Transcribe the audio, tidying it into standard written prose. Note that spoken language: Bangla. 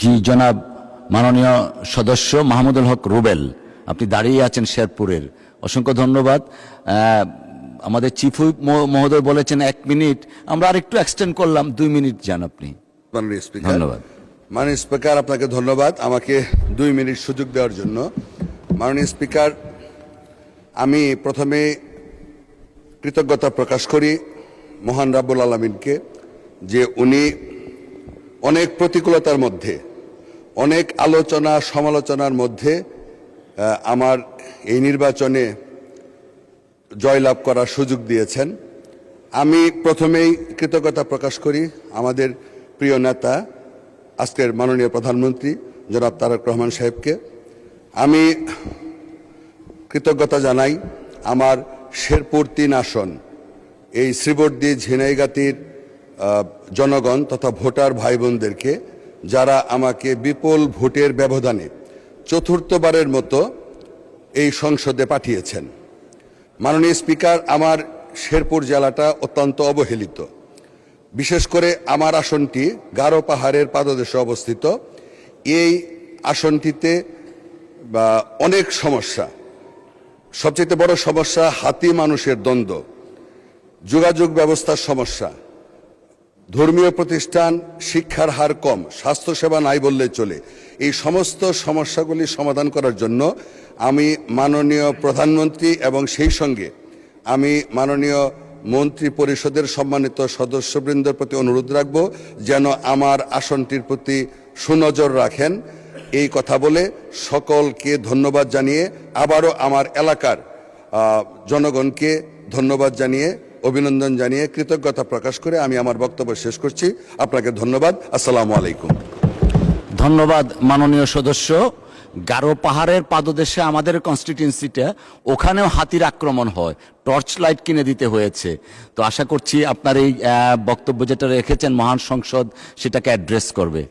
জি জনাব, মাননীয় সদস্য মাহমুদুল হক রুবেল, আপনি দাঁড়িয়ে আছেন শেরপুরের, অসংখ্য ধন্যবাদ। আমাদের চিফ হুইপ মহোদয় বলেছেন 1 মিনিট, আমরা আরেকটু এক্সটেন্ড করলাম, 2 মিনিট যান আপনি। মাননীয় স্পিকার, ধন্যবাদ। মাননীয় স্পিকার আপনাকে ধন্যবাদ আমাকে 2 মিনিট সুযোগ দেওয়ার জন্য। মাননীয় স্পিকার, আমি প্রথমে কৃতজ্ঞতা প্রকাশ করি মহান রাব্বুল আলামিনকে, যে উনি অনেক প্রতিকূলতার মধ্যে, অনেক আলোচনা সমালোচনার মধ্যে আমার এই নির্বাচনে জয়লাভ করার সুযোগ দিয়েছেন। আমি প্রথমেই কৃতজ্ঞতা প্রকাশ করি আমাদের প্রিয় নেতা, আজকের মাননীয় প্রধানমন্ত্রী জনাব তারেক রহমান সাহেবকে। আমি কৃতজ্ঞতা জানাই আমার শেরপুর 3 আসন, এই শ্রীবর্দী ঝিনাইগাতির জনগণ তথা ভোটার ভাই বোনদেরকে, যারা আমাকে বিপুল ভোটের ব্যবধানে 4র্থবারের মতো এই সংসদে পাঠিয়েছেন। মাননীয় স্পিকার, আমার শেরপুর জেলাটা অত্যন্ত অবহেলিত। বিশেষ করে আমার আসনটি গারো পাহাড়ের পাদদেশে অবস্থিত। এই আসনটিতে অনেক সমস্যা, সবচেয়ে বড় সমস্যা হাতি মানুষের দ্বন্দ্ব, যোগাযোগ ব্যবস্থার সমস্যা, ধর্মীয় প্রতিষ্ঠান, শিক্ষার হার কম, স্বাস্থ্যসেবা নাই বললে চলে। এই সমস্ত সমস্যাগুলি সমাধান করার জন্য আমি মাননীয় প্রধানমন্ত্রী এবং সেই সঙ্গে আমি মাননীয় মন্ত্রী পরিষদের সম্মানিত সদস্যবৃন্দের প্রতি অনুরোধ রাখব যেন আমার আসনটির প্রতি সুনজর রাখেন। এই কথা বলে সকলকে ধন্যবাদ জানিয়ে, আবারও আমার এলাকার জনগণকে ধন্যবাদ জানিয়ে, অভিনন্দন জানিয়ে, কৃতজ্ঞতা প্রকাশ করে আমি আমার বক্তব্য শেষ করছি। আপনাকে ধন্যবাদ। আসসালামু আলাইকুম। ধন্যবাদ মাননীয় সদস্য। গারো পাহাড়ের পাদদেশে আমাদের কনস্টিটিউয়েন্সিটা, ওখানেও হাতির আক্রমণ হয়, টর্চ লাইট কিনে দিতে হয়েছে। তো আশা করছি আপনার এই বক্তব্য যেটা রেখেছেন মহান সংসদ সেটাকে অ্যাড্রেস করবে।